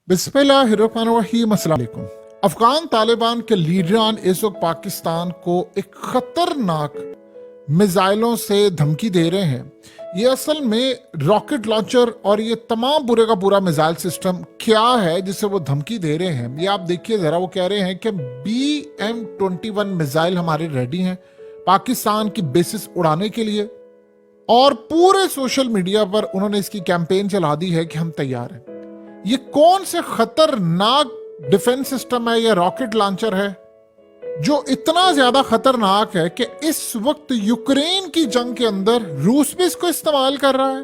बिस्मिल्लाहिर्रहमानिर्रहीम। अस्सलाम वालेकुम। अफगान तालिबान के लीडरान इस वक्त पाकिस्तान को एक खतरनाक मिसाइलों से धमकी दे रहे हैं। ये असल में रॉकेट लॉन्चर और ये तमाम पूरे का पूरा मिसाइल सिस्टम क्या है जिसे वो धमकी दे रहे हैं, ये आप देखिए जरा। वो कह रहे हैं कि BM-21 मिसाइल हमारे रेडी हैं पाकिस्तान की बेसिस उड़ाने के लिए, और पूरे सोशल मीडिया पर उन्होंने इसकी कैंपेन चला दी है कि हम तैयार हैं। ये कौन से खतरनाक डिफेंस सिस्टम है या रॉकेट लॉन्चर है जो इतना ज्यादा खतरनाक है कि इस वक्त यूक्रेन की जंग के अंदर रूस भी इसको इस्तेमाल कर रहा है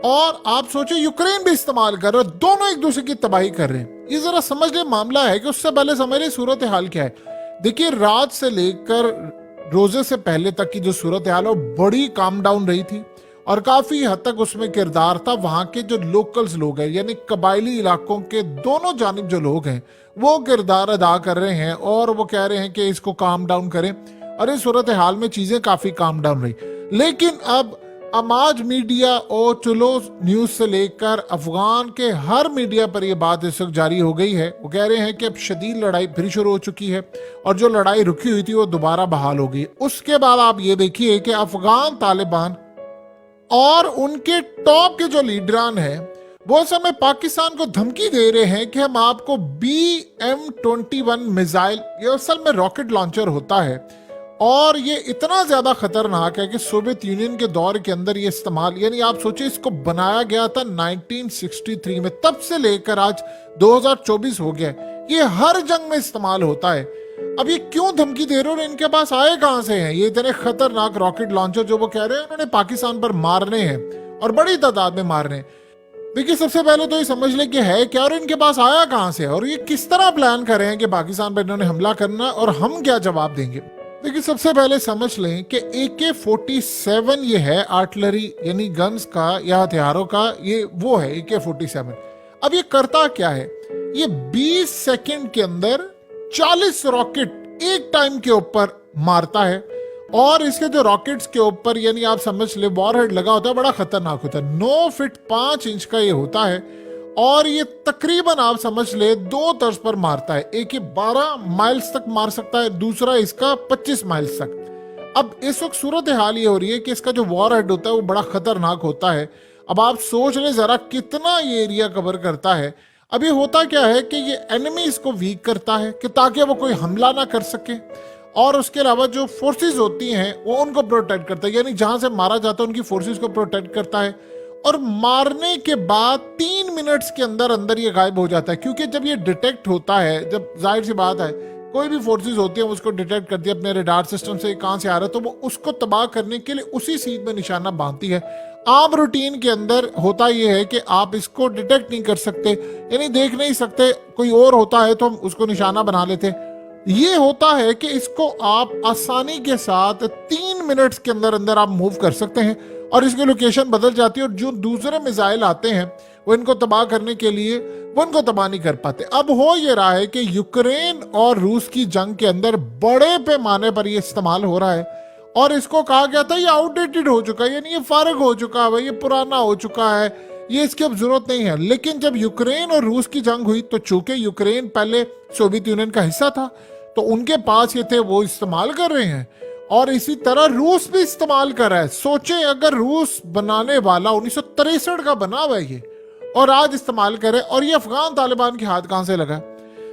और आप सोचे यूक्रेन भी इस्तेमाल कर रहा है, दोनों एक दूसरे की तबाही कर रहे हैं। ये जरा समझ ले मामला है कि उससे पहले समझ ले सूरत हाल क्या है। देखिए, रात से लेकर रोजे से पहले तक की जो सूरत हाल है वो बड़ी काम डाउन रही थी और काफी हद तक उसमें किरदार था वहां के जो लोकल्स लोग हैं, यानी कबायली इलाकों के दोनों जानिब जो लोग हैं वो किरदार अदा कर रहे हैं और वो कह रहे हैं कि इसको काम डाउन करें। और इस सूरत हाल में चीजें काफी काम डाउन रही, लेकिन अब अमाज मीडिया और चलो न्यूज से लेकर अफगान के हर मीडिया पर यह बात इस वक्त जारी हो गई है। वो कह रहे हैं कि अब शदीद लड़ाई फिर शुरू हो चुकी है और जो लड़ाई रुकी हुई थी वो दोबारा बहाल हो गई। उसके बाद आप ये देखिए कि अफगान तालिबान और उनके टॉप के जो लीडरान हैं वो समय पाकिस्तान को धमकी दे रहे हैं कि हम आपको BM-21 मिसाइल, ये असल में रॉकेट लॉन्चर होता है और ये इतना ज्यादा खतरनाक है कि सोवियत यूनियन के दौर के अंदर ये इस्तेमाल, यानी आप सोचिए इसको बनाया गया था 1963 में, तब से लेकर आज 2024 हो गया, ये हर जंग में इस्तेमाल होता है। अब ये क्यों धमकी दे रहे हो, इनके पास आए कहां से हैं ये इतने खतरनाक रॉकेट लॉन्चर जो वो कह रहे हैं उन्होंने पाकिस्तान पर मारने हैं और बड़ी तादाद में मारने हैं। देखिए, सबसे पहले तो ये समझ ले कि है क्या और इनके पास आया कहां से और ये किस तरह प्लान कर रहे हैं कि पाकिस्तान पर इन्होंने हमला करना और हम क्या जवाब देंगे। देखिए, सबसे पहले समझ लें कि AK-47 ये है आर्टिलरी यानी गन्स का या हथियारों का, ये वो है AK-47। अब ये करता क्या है, ये 20 सेकंड के अंदर 40 रॉकेट एक टाइम के ऊपर मारता है और इसके जो रॉकेट्स के ऊपर यानी आप समझ ले वॉरहेड लगा होता है, बड़ा खतरनाक होता है। 9 फीट 5 इंच का ये होता है और ये तकरीबन आप समझ ले 2 तर्ज पर मारता है। एक ही 12 माइल्स तक मार सकता है, दूसरा इसका 25 माइल्स तक। अब इस वक्त सूरत हाल ये हो रही है कि इसका जो वॉरहेड होता है वो बड़ा खतरनाक होता है। अब आप सोच ले जरा कितना ये एरिया कवर करता है। अब ये होता क्या है कि ये एनिमीज को वीक करता है कि ताकि वो कोई हमला ना कर सके, और उसके अलावा जो फोर्सेस होती हैं वो उनको प्रोटेक्ट करता है, यानी जहां से मारा जाता है उनकी फोर्सेस को प्रोटेक्ट करता है। और मारने के बाद 3 मिनट्स के अंदर अंदर ये गायब हो जाता है, क्योंकि जब ये डिटेक्ट होता है, जब जाहिर सी बात है कोई भी फोर्सेस होती है उसको डिटेक्ट करती है अपने रडार सिस्टम से कहां से आ रहा है, तो वो उसको तबाह करने के लिए उसी सीध में निशाना बांधती है। आम रूटीन के अंदर होता यह है कि आप इसको डिटेक्ट नहीं कर सकते, यानी देख नहीं सकते, कोई और होता है तो हम उसको निशाना बना लेते। ये होता है कि इसको आप आसानी के साथ 3 मिनट्स के अंदर अंदर आप मूव कर सकते हैं और इसकी लोकेशन बदल जाती है और जो दूसरे मिसाइल आते हैं वो इनको तबाह करने के लिए वो इनको तबाह नहीं कर पाते। अब हो ये रहा है कि यूक्रेन और रूस की जंग के अंदर बड़े पैमाने पर ये इस्तेमाल हो रहा है और इसको कहा गया था ये आउटडेटेड हो चुका है, यानी ये फारग हो चुका है, ये पुराना हो चुका है, ये इसकी अब जरूरत नहीं है। लेकिन जब यूक्रेन और रूस की जंग हुई तो चूंकि यूक्रेन पहले सोवियत यूनियन का हिस्सा था तो उनके पास ये थे, वो इस्तेमाल कर रहे हैं और इसी तरह रूस भी इस्तेमाल कर रहा है। सोचे अगर रूस बनाने वाला 1963 का बना हुआ है ये और आज इस्तेमाल करे, और ये अफगान तालिबान के हाथ कहां से लगा।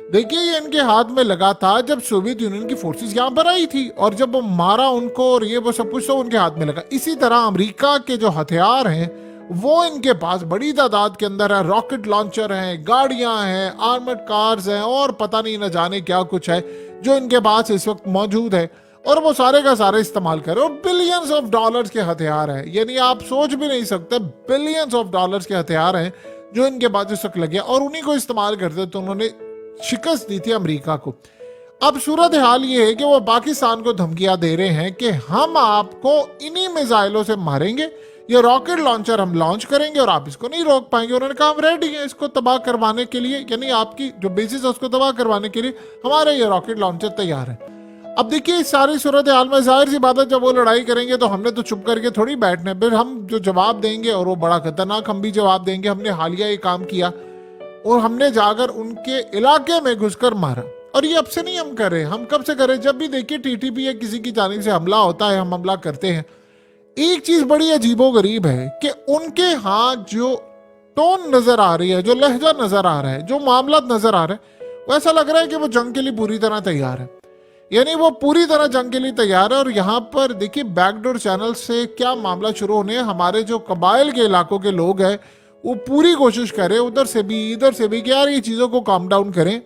देखिए, ये इनके हाथ में लगा था जब सोवियत यूनियन की फोर्सेस यहां पर आई थी और जब वो मारा उनको और ये वो सब कुछ तो उनके हाथ में लगा। इसी तरह अमेरिका के जो हथियार हैं वो इनके पास बड़ी तादाद के अंदर है, रॉकेट लॉन्चर हैं, गाड़ियां हैं, आर्मर्ड कार्स हैं और पता नहीं न जाने क्या कुछ है जो इनके पास इस वक्त मौजूद है और वो सारे का सारे इस्तेमाल कर रहे हैं। और बिलियंस ऑफ डॉलर्स के हथियार हैं, यानी आप सोच भी नहीं सकते, बिलियंस ऑफ डॉलर्स के हथियार हैं जो इनके पास इस वक्त लगे और उन्हीं को इस्तेमाल करते। तो उन्होंने शिकस्त दी थी अमेरिका को। अब सूरत हाल ये है कि वो पाकिस्तान को धमकियां दे रहे हैं कि हम आपको इन्हीं मिसाइलों से मारेंगे, ये रॉकेट लॉन्चर हम लॉन्च करेंगे और आप इसको नहीं रोक पाएंगे। उन्होंने कहा हम रेडी हैं इसको तबाह करवाने के लिए, यानी आपकी जो बेसिस है उसको तबाह करवाने के लिए हमारे ये रॉकेट लॉन्चर तैयार है। अब देखिए, इस सारी सूरत हाल में जाहिर सी बात है जब वो लड़ाई करेंगे तो हमने तो चुप करके थोड़ी बैठना है, फिर हम जो जवाब देंगे और वो बड़ा खतरनाक हम भी जवाब देंगे। हमने हालिया ये काम किया और हमने जाकर उनके इलाके में घुसकर मारा। और ये अब से नहीं हम कर रहे, हम कब से कर रहे, जब भी देखिए टीटीपी या किसी की जानिब से हमला होता है हम हमला करते हैं। एक चीज बड़ी अजीबोगरीब है कि उनके हाथ जो टोन नजर आ रही है, जो लहजा नजर आ रहा है, जो मामला नजर आ रहा है, वो ऐसा लग रहा है कि वो जंग के लिए पूरी तरह तैयार है। यानी वो पूरी तरह जंग के लिए तैयार है। और यहाँ पर देखिए बैकडोर चैनल से क्या मामला शुरू होने, हमारे जो कबाइल के इलाकों के लोग हैं वो पूरी कोशिश करें उधर से भी इधर से भी कि यार ये चीज़ों को काम डाउन करें,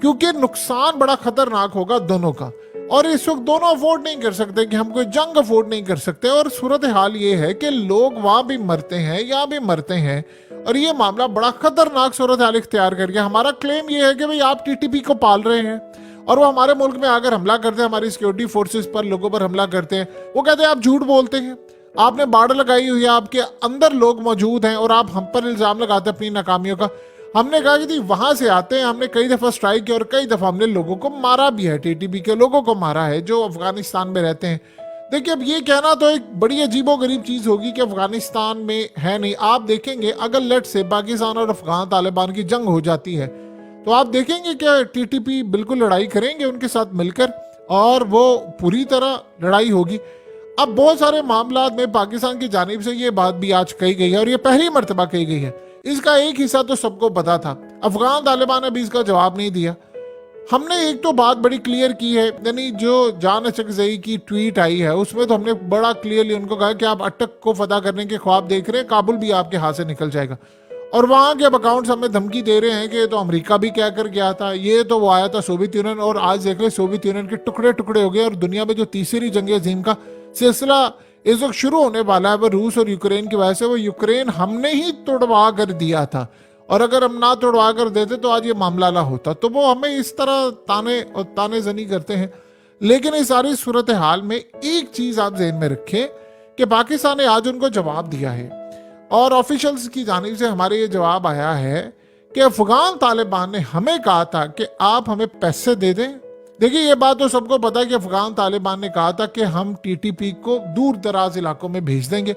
क्योंकि नुकसान बड़ा खतरनाक होगा दोनों का। और इस वक्त दोनों अफोर्ड नहीं कर सकते कि हम कोई जंग अफोर्ड नहीं कर सकते। और सूरत हाल ये है कि लोग वहां भी मरते हैं, यहाँ भी मरते हैं, और ये मामला बड़ा खतरनाक सूरत हाल इख्तियार कर गया। हमारा क्लेम ये है कि भाई आप टीटीपी को पाल रहे हैं और वो हमारे मुल्क में आकर हमला करते हैं, हमारी सिक्योरिटी फोर्सेस पर, लोगों पर हमला करते हैं। वो कहते हैं आप झूठ बोलते हैं, आपने बाड़ लगाई हुई है, आपके अंदर लोग मौजूद हैं और आप हम पर इल्जाम लगाते हैं अपनी नाकामियों का। हमने कहा कि वहां से आते हैं, हमने कई दफा स्ट्राइक किया और कई दफा हमने लोगों को मारा भी है, टीटीपी के लोगों को मारा है जो अफगानिस्तान में रहते हैं। देखिए अब ये कहना तो एक बड़ी अजीबोगरीब चीज होगी कि अफगानिस्तान में है नहीं। आप देखेंगे अगर लेट से पाकिस्तान और अफगान तालिबान की जंग हो जाती है तो आप देखेंगे कि टीटीपी बिल्कुल लड़ाई करेंगे उनके साथ मिलकर और वो पूरी तरह लड़ाई होगी। अब बहुत सारे मामला में पाकिस्तान की जानिब से ये बात भी आज कही गई है और ये पहली मर्तबा कही गई है। इसका एक हिस्सा तो सबको पता था, अफगान तालिबान ने भी इसका जवाब नहीं दिया। हमने एक तो बात बड़ी क्लियर की है, यानी जो जान अचकजई की ट्वीट आई है उसमें तो हमने बड़ा क्लियरली उनको कहा कि आप अटक को फतह करने के ख्वाब देख रहे हैं, काबुल भी आपके हाथ से निकल जाएगा। और वहाँ के अब अकाउंट्स हमें धमकी दे रहे हैं कि तो अमेरिका भी क्या कर गया था, ये तो वो आया था सोवियत यूनियन, और आज देख रहे सोवियत यूनियन के टुकड़े टुकड़े हो गए। और दुनिया में जो तीसरी जंग अजीम का सिलसिला इस वक्त शुरू होने वाला है वो रूस और यूक्रेन की वजह से। वो यूक्रेन हमने ही तोड़वा कर दिया था और अगर हम ना तोड़वा कर देते तो आज ये मामला ना होता। तो वो हमें इस तरह ताने और ताने जनी करते हैं। लेकिन इस सारी सूरत हाल में एक चीज आप जहन में रखें कि पाकिस्तान ने आज उनको जवाब दिया है और ऑफिशियल्स की जानिब से हमारे ये जवाब आया है कि अफगान तालिबान ने हमें कहा था कि आप हमें पैसे दे दें। देखिए ये बात तो सबको पता है कि अफगान तालिबान ने कहा था कि हम टीटीपी को दूर दराज इलाकों में भेज देंगे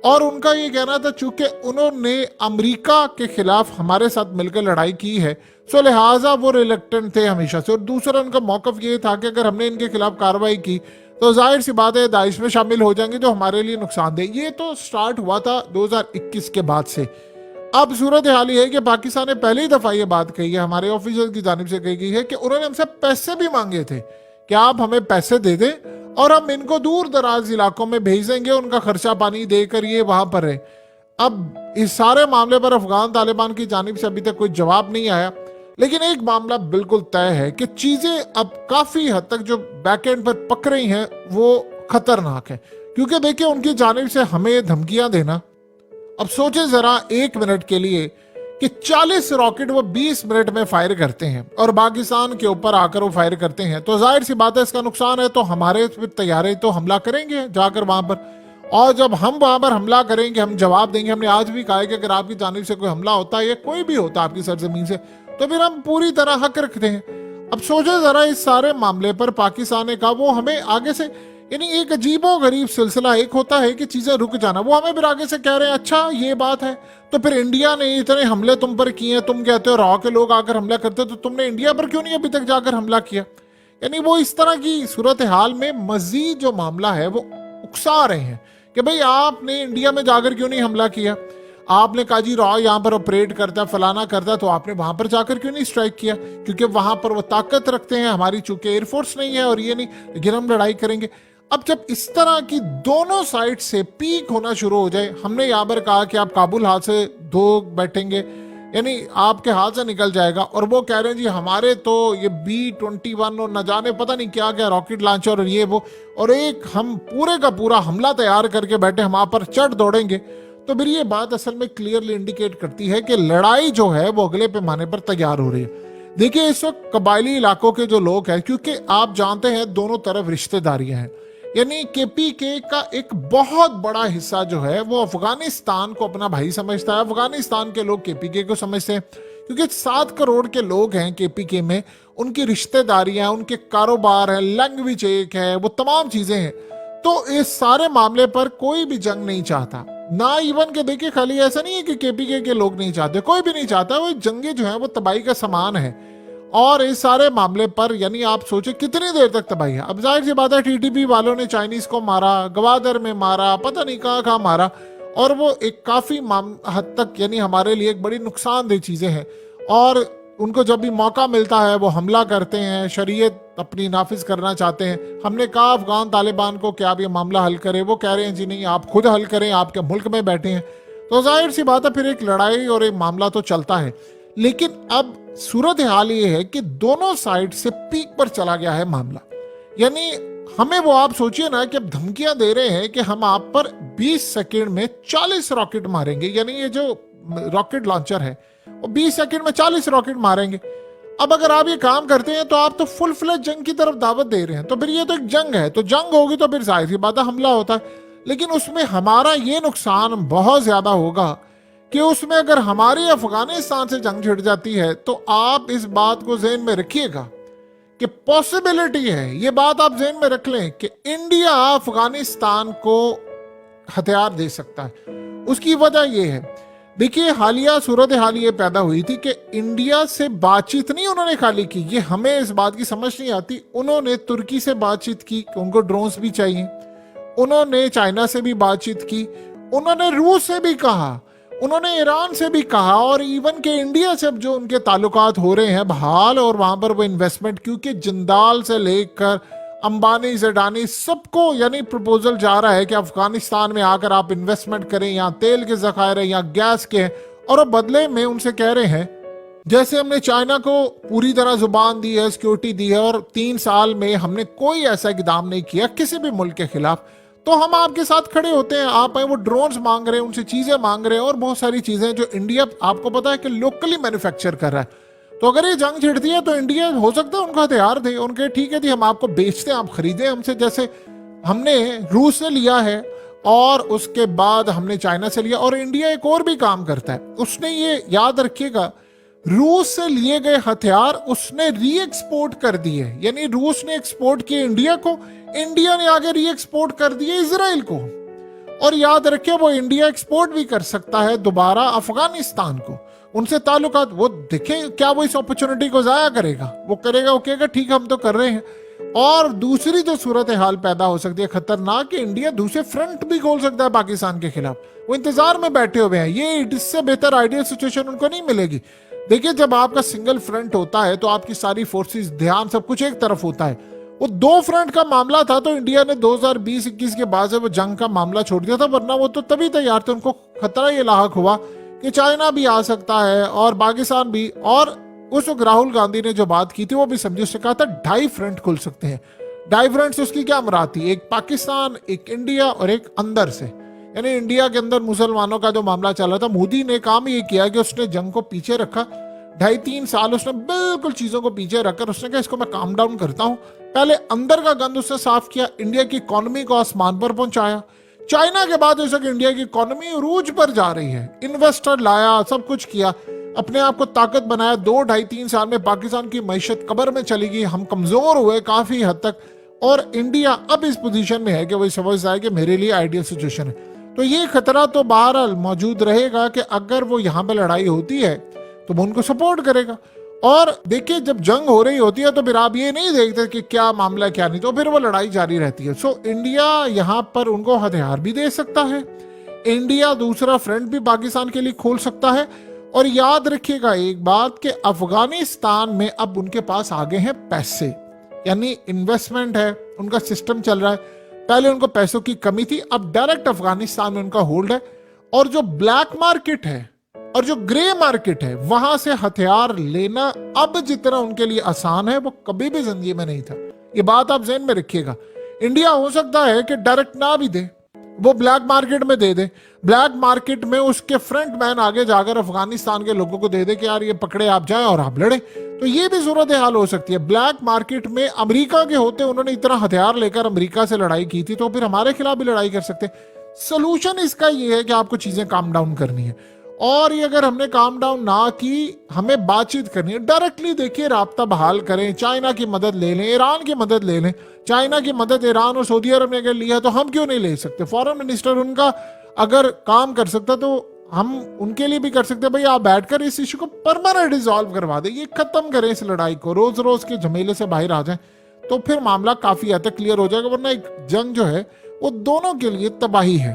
और उनका ये कहना था चूंकि उन्होंने अमेरिका के खिलाफ हमारे साथ मिलकर लड़ाई की है सो लिहाजा वो रिलेक्टेंट थे हमेशा से। और दूसरा उनका मौकफ ये था कि अगर हमने इनके खिलाफ कार्रवाई की तो जाहिर सी बात है दाइश में शामिल हो जाएंगे जो हमारे लिए नुकसानदेह। ये तो स्टार्ट हुआ था 2021 के बाद से। अब सूरत हाल ये है कि पाकिस्तान ने पहली दफा ये बात कही है, हमारे ऑफिसर की जानिब से कही गई है कि उन्होंने हमसे पैसे भी मांगे थे कि आप हमें पैसे दे दें और हम इनको दूर दराज इलाकों में भेज देंगे, उनका खर्चा पानी देकर ये वहां पर रहे। अब इस सारे मामले पर अफगान तालिबान की जानिब से अभी तक कोई जवाब नहीं आया, लेकिन एक मामला बिल्कुल तय है कि चीजें अब काफी हद तक जो बैकएंड पर पक रही हैं वो खतरनाक है। क्योंकि देखिए उनकी जानिब से हमें धमकियां देना, अब सोचे जरा एक मिनट के लिए कि 40 रॉकेट वो 20 मिनट में फायर करते हैं और पाकिस्तान के ऊपर आकर वो फायर करते हैं, तो जाहिर सी बात है इसका नुकसान है। तो हमारे तैयारे तो हमला करेंगे जाकर वहां पर, और जब हम वहां पर हमला करेंगे हम जवाब देंगे। हमने आज भी कहा है कि अगर आपकी जानिब से कोई हमला होता है या कोई भी होता है आपकी सरजमीन से तो फिर हम पूरी तरह हक रखते हैं। अब सोचे जरा इस सारे मामले पर पाकिस्तान ने कहा वो हमें आगे से, यानी एक अजीबो गरीब सिलसिला, एक होता है कि चीजें रुक जाना, वो हमें फिर आगे से कह रहे हैं अच्छा ये बात है तो फिर इंडिया ने इतने हमले तुम पर किए, तुम कहते हो रॉ के लोग आकर हमला करते तो तुमने इंडिया पर क्यों नहीं अभी तक जाकर हमला किया। यानी वो इस तरह की सूरत हाल में मजीद जो मामला है वो उकसा रहे हैं कि भाई आपने इंडिया में जाकर क्यों नहीं हमला किया, आपने कहा जी रॉ यहाँ पर ऑपरेट करता है फलाना करता है तो आपने वहां पर जाकर क्यों नहीं स्ट्राइक किया, क्योंकि वहां पर वो ताकत रखते हैं, हमारी चूंकि एयरफोर्स नहीं है और ये नहीं, लेकिन हम लड़ाई करेंगे। अब जब इस तरह की दोनों साइड से पीक होना शुरू हो जाए, हमने यहाँ पर कहा कि आप काबुल हाथ से धो बैठेंगे, यानी आपके हाथ से निकल जाएगा, और वो कह रहे हैं जी हमारे तो ये B-21 और न जाने पता नहीं क्या क्या रॉकेट लॉन्चर और ये वो, और एक हम पूरे का पूरा हमला तैयार करके बैठे, हम आप पर चढ़ दौड़ेंगे। तो फिर ये बात असल में क्लियरली इंडिकेट करती है कि लड़ाई जो है वो अगले पैमाने पर तैयार हो रही है। देखिए इस वक्त कबायली इलाकों के जो लोग हैं, क्योंकि आप जानते हैं दोनों तरफ रिश्तेदारियां हैं, यानी KPK का एक बहुत बड़ा हिस्सा जो है वो अफगानिस्तान को अपना भाई समझता है, अफगानिस्तान के लोग KPK को समझते हैं, क्योंकि 7 करोड़ के लोग हैं KPK में, उनकी रिश्तेदारियां, उनके कारोबार है, लैंग्वेज एक है, वो तमाम चीजें हैं। तो इस सारे मामले पर कोई भी जंग नहीं चाहता, ना इवन के देखिए, खाली ऐसा नहीं है कि केपीके के लोग नहीं चाहते, कोई भी नहीं चाहता। वो जंगे जो है वो तबाही का सामान है। और इस सारे मामले पर यानी आप सोचे कितनी देर तक तबाही है। अब जाहिर सी बात है, टीटीपी वालों ने चाइनीज को मारा, गवादर में मारा, पता नहीं कहाँ कहाँ मारा, और वो एक काफी हद तक यानी हमारे लिए एक बड़ी नुकसानदेह चीजें हैं। और उनको जब भी मौका मिलता है वो हमला करते हैं, शरीयत अपनी नाफिज करना चाहते हैं। हमने कहा अफगान तालिबान को कि आप ये मामला हल करें, वो कह रहे हैं जी नहीं, आप खुद हल करें, आपके मुल्क में बैठे हैं। तो जाहिर सी बात है, फिर एक लड़ाई और एक मामला तो चलता है। लेकिन अब सूरत हाल ये है कि दोनों साइड से पीक पर चला गया है मामला। यानी हमें वो, आप सोचिए ना कि अब धमकियां दे रहे हैं कि हम आप पर 20 सेकंड में 40 रॉकेट मारेंगे। यानी ये जो रॉकेट लॉन्चर है वो 20 सेकंड में 40 रॉकेट मारेंगे। अब अगर आप ये काम करते हैं तो आप तो फुल फ्लैश जंग की तरफ दावत दे रहे हैं। तो फिर ये तो एक जंग है, तो जंग होगी तो फिर जाहिर सी बात है हमला होता है। लेकिन उसमें हमारा ये नुकसान बहुत ज्यादा होगा कि उसमें अगर हमारी अफगानिस्तान से जंग छिड़ जाती है तो आप इस बात को ज़हन में रखिएगा कि पॉसिबिलिटी है, ये बात आप ज़हन में रख लें कि इंडिया अफगानिस्तान को हथियार दे सकता है। उसकी वजह यह है, देखिए हालिया सूरत हाल ये पैदा हुई थी कि इंडिया से बातचीत नहीं उन्होंने खाली की, ये हमें इस बात की समझ नहीं आती। उन्होंने तुर्की से बातचीत की कि उनको ड्रोन्स भी चाहिए, उन्होंने चाइना से भी बातचीत की, उन्होंने रूस से भी कहा, उन्होंने ईरान से भी कहा, और इवन के इंडिया से जो उनके ताल्लुकात हो रहे हैं बहाल, और वहां पर वो इन्वेस्टमेंट, क्योंकि जिंदाल से लेकर अंबानी जडानी सबको यानी प्रपोजल जा रहा है कि अफगानिस्तान में आकर आप इन्वेस्टमेंट करें, यहाँ तेल के जखायर है, यहाँ गैस के हैं, और वो बदले में उनसे कह रहे हैं जैसे हमने चाइना को पूरी तरह जुबान दी है, सिक्योरिटी दी है, और 3 साल में हमने कोई ऐसा इकदाम नहीं किया किसी भी मुल्क के खिलाफ, तो हम आपके साथ खड़े होते हैं। आप वो ड्रोन्स मांग रहे हैं, उनसे चीजें मांग रहे हैं, और बहुत सारी चीजें जो इंडिया आपको पता है कि लोकली मैन्युफैक्चर कर रहा है। तो अगर ये जंग छिड़ती है तो इंडिया हो सकता है उनको हथियार दे, उनके ठीक है जी हम आपको बेचते हैं, आप खरीदें हमसे, जैसे हमने रूस से लिया है और उसके बाद हमने चाइना से लिया। और इंडिया एक और भी काम करता है, उसने ये याद रखिएगा, रूस से लिए गए हथियार उसने री एक्सपोर्ट कर दिए। यानी रूस ने एक्सपोर्ट किए इंडिया को, इंडिया ने आगे री एक्सपोर्ट कर दिए इजराइल को। और याद रखिए वो इंडिया एक्सपोर्ट भी कर सकता है दोबारा अफगानिस्तान को, उनसे ताल्लुकात। वो देखें क्या वो इस अपॉर्चुनिटी को जाया करेगा, वो करेगा, वो कहेगा ठीक हम तो कर रहे हैं। और दूसरी जो सूरत हाल पैदा हो सकती है खतरनाक, कि इंडिया दूसरे फ्रंट भी खोल सकता है पाकिस्तान के खिलाफ। वो इंतजार में बैठे हुए हैं, ये इससे बेहतर आइडियल सिचुएशन उनको नहीं मिलेगी। देखिए जब आपका सिंगल फ्रंट होता है तो आपकी सारी फोर्सेस, ध्यान सब कुछ एक तरफ होता है। वो 2 फ्रंट का मामला था तो इंडिया ने 2020-21 के बाद से वो जंग का मामला छोड़ दिया था, वरना वो तो तभी तैयार थे। उनको खतरा ये लाहक हुआ कि चाइना भी आ सकता है और पाकिस्तान भी। और उस वक्त राहुल गांधी ने जो बात की थी वो भी समझी, उसने कहा था 2.5 फ्रंट खुल सकते हैं। 2.5 फ्रंट से उसकी क्या मुराद थी, एक पाकिस्तान, एक इंडिया और एक अंदर से, यानी इंडिया के अंदर मुसलमानों का जो मामला चल रहा था। मोदी ने काम ये किया कि उसने जंग को पीछे रखा, 2.5-3 साल उसने बिल्कुल चीजों को पीछे रखकर उसने कहा इसको मैं काम डाउन करता हूं। पहले अंदर का गंद उसने साफ किया, इंडिया की इकोनॉमी को आसमान पर पहुंचाया। चाइना के बाद इस वक्त इंडिया की इकोनॉमी उरूज पर जा रही है, इन्वेस्टर लाया, सब कुछ किया, अपने आप को ताकत बनाया। 2-2.5-3 साल में पाकिस्तान की मैशत कब्र में चली गई, हम कमजोर हुए काफी हद तक, और इंडिया अब इस पोजीशन में है कि वही समझता है कि मेरे लिए आइडियल सिचुएशन है। तो ये खतरा तो बहरहाल मौजूद रहेगा कि अगर वो यहाँ पे लड़ाई होती है तो वो उनको सपोर्ट करेगा। और देखिए जब जंग हो रही होती है तो फिर आप ये नहीं देखते कि क्या मामला क्या नहीं, तो फिर वो लड़ाई जारी रहती है। सो इंडिया यहाँ पर उनको हथियार भी दे सकता है, इंडिया दूसरा फ्रंट भी पाकिस्तान के लिए खोल सकता है। और याद रखिएगा एक बात कि अफगानिस्तान में अब उनके पास आगे हैं पैसे, यानी इन्वेस्टमेंट है, उनका सिस्टम चल रहा है। पहले उनको पैसों की कमी थी, अब डायरेक्ट अफगानिस्तान में उनका होल्ड है। और जो ब्लैक मार्केट है और जो ग्रे मार्केट है वहां से हथियार लेना अब जितना उनके लिए आसान है वो कभी भी जिंदगी में नहीं था। ये बात आप ज़हन में रखिएगा। इंडिया हो सकता है कि डायरेक्ट ना भी दे, वो ब्लैक मार्केट में दे दे, ब्लैक मार्केट में उसके फ्रंट मैन आगे जाकर अफगानिस्तान के लोगों को दे दे कि यार ये पकड़े आप जाएं और आप लड़े। तो ये भी सूरत हाल हो सकती है। ब्लैक मार्केट में अमेरिका के होते उन्होंने इतना हथियार लेकर अमेरिका से लड़ाई की थी, तो फिर हमारे खिलाफ भी लड़ाई कर सकते। सोल्यूशन इसका ये है कि आपको चीजें काम डाउन करनी है। और ये अगर हमने काम डाउन ना की, हमें बातचीत करनी है, डायरेक्टली देखिए राब्ता बहाल करें, चाइना की मदद ले लें, ईरान की मदद ले लें। चाइना की मदद ईरान और सऊदी अरब ने अगर लिया तो हम क्यों नहीं ले सकते। फॉरेन मिनिस्टर उनका अगर काम कर सकता तो हम उनके लिए भी कर सकते हैं, भाई आप बैठकर इस इशू को परमानेंट रिजॉल्व करवा दें, ये खत्म करें इस लड़ाई को, रोज रोज के झमेले से बाहर आ जाएं, तो फिर मामला काफी हद तक क्लियर हो जाएगा। वरना एक जंग जो है वो दोनों के लिए तबाही है।